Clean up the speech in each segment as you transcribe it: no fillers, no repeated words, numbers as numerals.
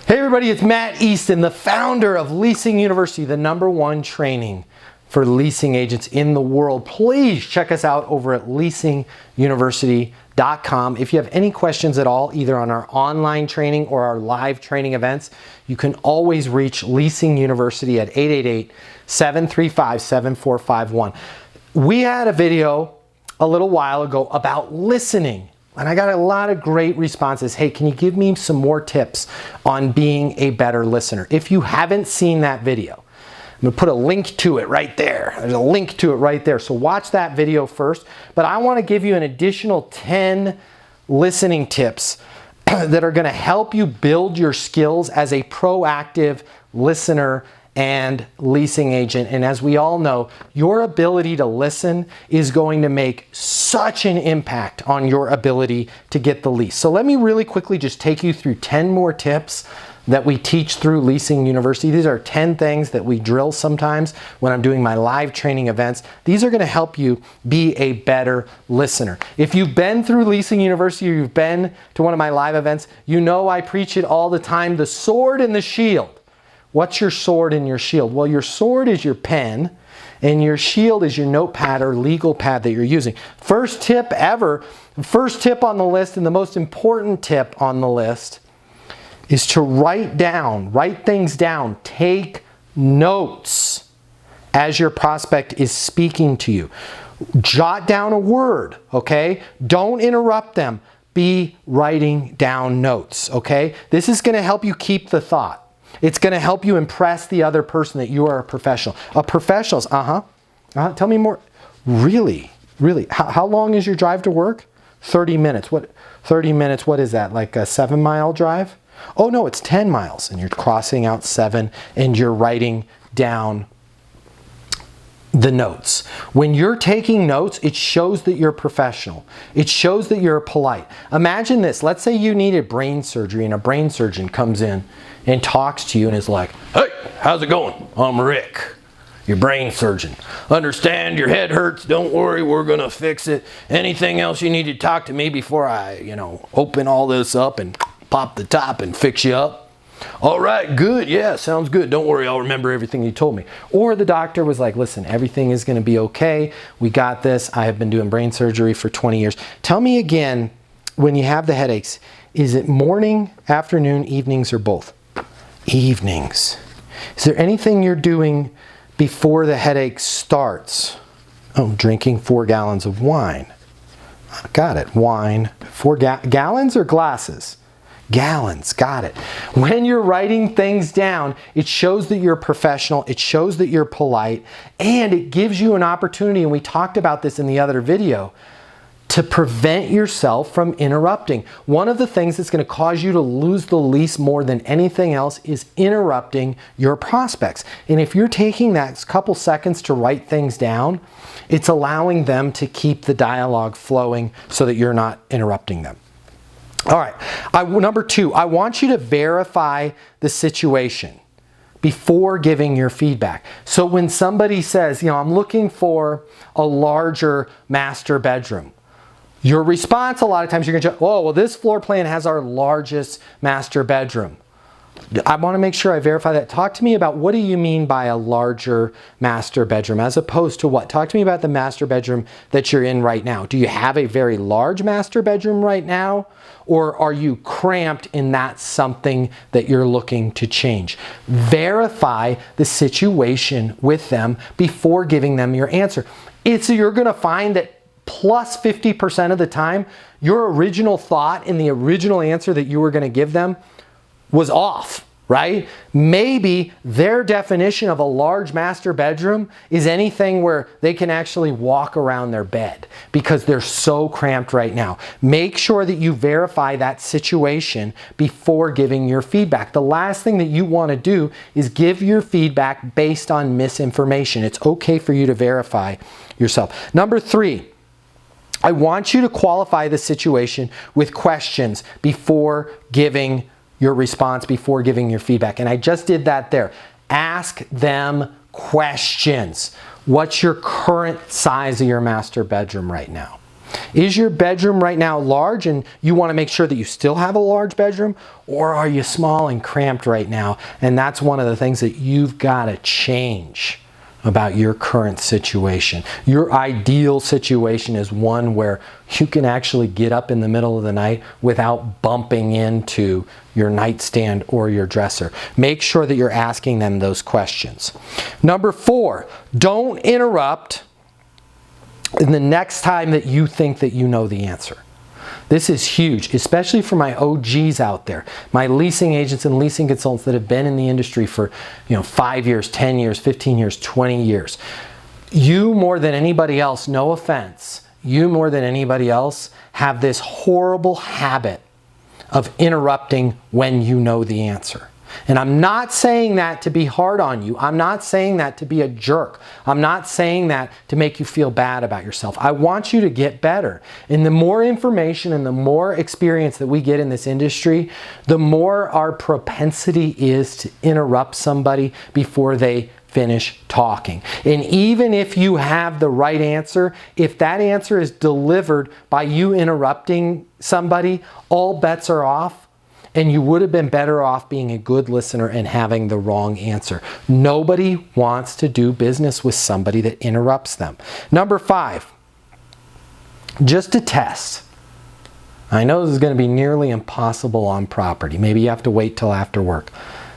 Hey everybody, it's Matt Easton, the founder of Leasing University, the #1 training for leasing agents in the world. Please check us out over at leasinguniversity.com. If you have any questions at all, either on our online training or our live training events, you can always reach Leasing University at 888-735-7451. We had a video a little while ago about listening. And I got a lot of great responses. Hey, can you give me some more tips on being a better listener? If you haven't seen that video, I'm gonna put a link to it right there. There's a link to it right there. So watch that video first. But I wanna give you an additional 10 listening tips that are gonna help you build your skills as a proactive listener and leasing agent. And as we all know, your ability to listen is going to make such an impact on your ability to get the lease. So let me really quickly just take you through 10 more tips that we teach through Leasing University. These are 10 things that we drill sometimes when I'm doing my live training events. These are gonna help you be a better listener. If you've been through Leasing University or you've been to one of my live events, you know I preach it all the time, the sword and the shield. What's your sword and your shield? Well, your sword is your pen and your shield is your notepad or legal pad that you're using. First tip ever, first tip on the list and the most important tip on the list is to write things down. Take notes as your prospect is speaking to you. Jot down a word, okay? Don't interrupt them. Be writing down notes, okay? This is gonna help you keep the thought. It's going to help you impress the other person that you are a professional. A professional's, tell me more. Really? How long is your drive to work? 30 minutes. What? 30 minutes, what is that? Like a 7-mile drive? Oh no, it's 10 miles and you're crossing out 7 and you're writing down the notes. When you're taking notes, it shows that you're professional. It shows that you're polite. Imagine this. Let's say you needed brain surgery and a brain surgeon comes in and talks to you and is like, "Hey, how's it going? I'm Rick, your brain surgeon. Understand your head hurts. Don't worry, we're gonna fix it. Anything else you need to talk to me before I, open all this up and pop the top and fix you up? All right, good, yeah, sounds good. Don't worry, I'll remember everything you told me." Or the doctor was like, "Listen, everything is gonna be okay. We got this. I have been doing brain surgery for 20 years. Tell me again, when you have the headaches, is it morning, afternoon, evenings, or both?" Evenings. Is there anything you're doing before the headache starts? Oh, drinking 4 gallons of wine. Got it, wine. 4 gallons or glasses? Gallons, got it. When you're writing things down, it shows that you're professional, it shows that you're polite, and it gives you an opportunity, and we talked about this in the other video, to prevent yourself from interrupting. One of the things that's going to cause you to lose the lease more than anything else is interrupting your prospects. And if you're taking that couple seconds to write things down, it's allowing them to keep the dialogue flowing so that you're not interrupting them. All right, number 2, I want you to verify the situation before giving your feedback. So when somebody says, "I'm looking for a larger master bedroom," your response a lot of times you're going to, "Oh, well, this floor plan has our largest master bedroom." I want to make sure I verify that. Talk to me about what do you mean by a larger master bedroom as opposed to what? Talk to me about the master bedroom that you're in right now. Do you have a very large master bedroom right now? Or are you cramped and that's something that you're looking to change? Verify the situation with them before giving them your answer. You're going to find that plus 50% of the time, your original thought and the original answer that you were going to give them was off, right? Maybe their definition of a large master bedroom is anything where they can actually walk around their bed because they're so cramped right now. Make sure that you verify that situation before giving your feedback. The last thing that you want to do is give your feedback based on misinformation. It's okay for you to verify yourself. Number 3, I want you to qualify the situation with questions before giving your response, before giving your feedback. And I just did that there. Ask them questions. What's your current size of your master bedroom right now? Is your bedroom right now large and you want to make sure that you still have a large bedroom? Or are you small and cramped right now? And that's one of the things that you've got to change about your current situation. Your ideal situation is one where you can actually get up in the middle of the night without bumping into your nightstand or your dresser. Make sure that you're asking them those questions. Number 4, don't interrupt in the next time that you think that you know the answer. This is huge, especially for my OGs out there, my leasing agents and leasing consultants that have been in the industry for 5 years, 10 years, 15 years, 20 years. You more than anybody else, no offense, you more than anybody else have this horrible habit of interrupting when you know the answer. And I'm not saying that to be hard on you. I'm not saying that to be a jerk. I'm not saying that to make you feel bad about yourself. I want you to get better. And the more information and the more experience that we get in this industry, the more our propensity is to interrupt somebody before they finish talking. And even if you have the right answer, if that answer is delivered by you interrupting somebody, all bets are off. And you would have been better off being a good listener and having the wrong answer. Nobody wants to do business with somebody that interrupts them. Number 5, just a test. I know this is going to be nearly impossible on property. Maybe you have to wait till after work.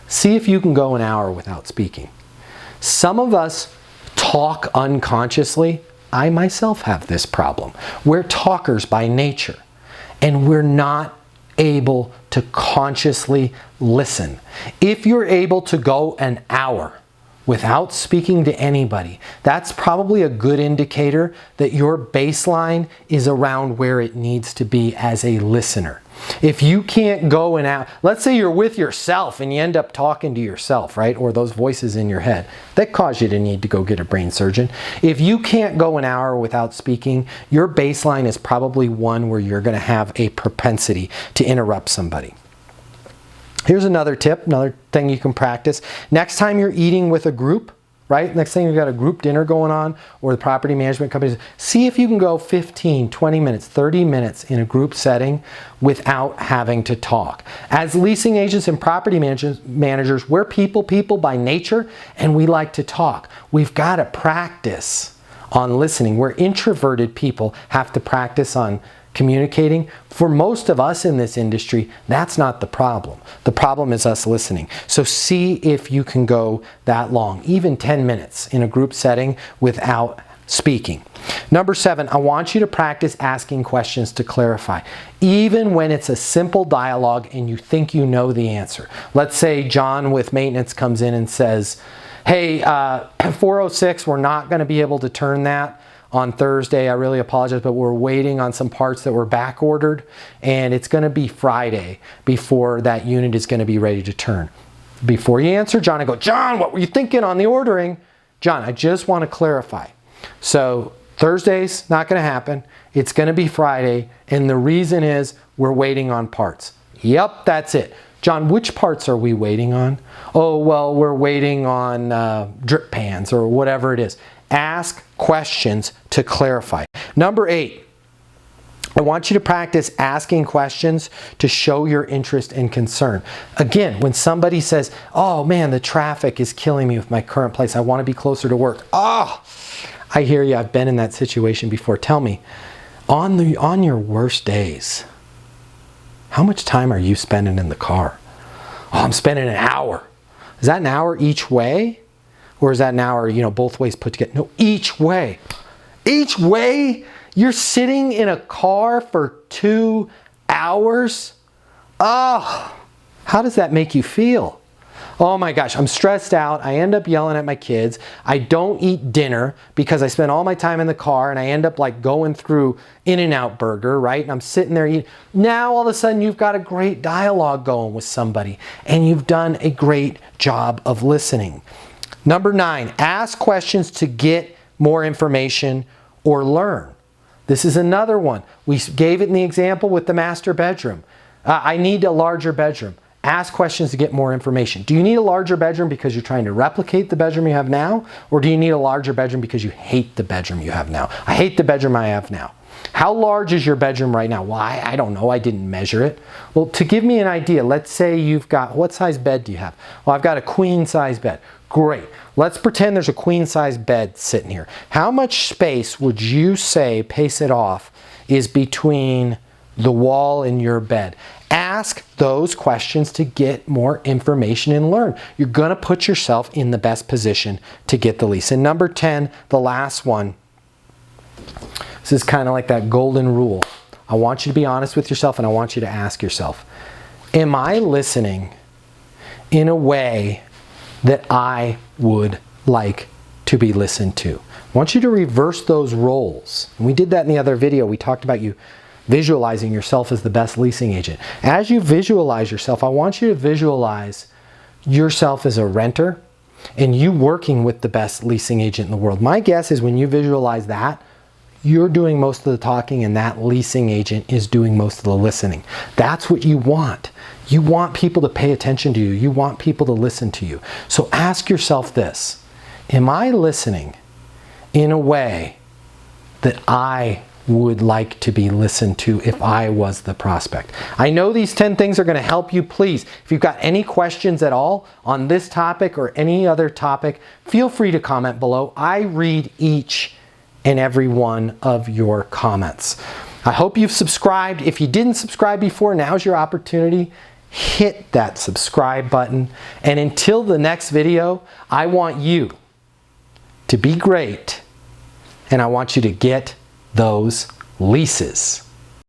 See if you can go an hour without speaking. Some of us talk unconsciously. I myself have this problem. We're talkers by nature, and we're not able to consciously listen. If you're able to go an hour without speaking to anybody, that's probably a good indicator that your baseline is around where it needs to be as a listener. If you can't go an hour, let's say you're with yourself and you end up talking to yourself, right? Or those voices in your head that cause you to need to go get a brain surgeon. If you can't go an hour without speaking, your baseline is probably one where you're going to have a propensity to interrupt somebody. Here's another tip, another thing you can practice. Next time you're eating with a group, right? Next thing you've got a group dinner going on, or the property management companies, see if you can go 15, 20 minutes, 30 minutes in a group setting without having to talk. As leasing agents and property managers, we're people by nature, and we like to talk. We've got to practice on listening. We're introverted people, have to practice on communicating. For most of us in this industry, that's not the problem. The problem is us listening. So see if you can go that long, even 10 minutes in a group setting without speaking. Number 7, I want you to practice asking questions to clarify, even when it's a simple dialogue and you think you know the answer. Let's say John with maintenance comes in and says, hey, 406, we're not going to be able to turn that on Thursday. I really apologize, but we're waiting on some parts that were back ordered, and it's going to be Friday before that unit is going to be ready to turn. Before you answer, John, I go, John, what were you thinking on the ordering? John, I just want to clarify. So Thursday's not going to happen. It's going to be Friday, and the reason is we're waiting on parts. Yep, that's it. John, which parts are we waiting on? Oh, well, we're waiting on drip pans or whatever it is. Ask questions to clarify. Number 8, I want you to practice asking questions to show your interest and concern. Again, when somebody says, oh man, the traffic is killing me with my current place. I want to be closer to work. Oh, I hear you. I've been in that situation before. Tell me, on your worst days, how much time are you spending in the car? Oh, I'm spending an hour. Is that an hour each way? Or is that an hour, both ways put together? No, each way. Each way? You're sitting in a car for 2 hours? Oh, how does that make you feel? Oh my gosh, I'm stressed out. I end up yelling at my kids. I don't eat dinner because I spend all my time in the car, and I end up like going through In-N-Out Burger, right? And I'm sitting there eating. Now all of a sudden you've got a great dialogue going with somebody, and you've done a great job of listening. Number 9, ask questions to get more information or learn. This is another one. We gave it in the example with the master bedroom. I need a larger bedroom. Ask questions to get more information. Do you need a larger bedroom because you're trying to replicate the bedroom you have now? Or do you need a larger bedroom because you hate the bedroom you have now? I hate the bedroom I have now. How large is your bedroom right now? Well, I don't know. I didn't measure it. Well, to give me an idea, let's say you've got, what size bed do you have? Well, I've got a queen size bed. Great. Let's pretend there's a queen size bed sitting here. How much space would you say, pace it off, is between the wall and your bed? Ask those questions to get more information and learn. You're going to put yourself in the best position to get the lease. And number 10, the last one, this is kind of like that golden rule. I want you to be honest with yourself, and I want you to ask yourself, am I listening in a way that I would like to be listened to? I want you to reverse those roles. And we did that in the other video. We talked about you visualizing yourself as the best leasing agent. As you visualize yourself, I want you to visualize yourself as a renter and you working with the best leasing agent in the world. My guess is when you visualize that, you're doing most of the talking and that leasing agent is doing most of the listening. That's what you want. You want people to pay attention to you. You want people to listen to you. So ask yourself this: am I listening in a way that I would like to be listened to if I was the prospect? I know these 10 things are going to help you. Please, if you've got any questions at all on this topic or any other topic, feel free to comment below. I read each and every one of your comments. I hope you've subscribed. If you didn't subscribe before, now's your opportunity. Hit that subscribe button. And until the next video, I want you to be great, and I want you to get those leases.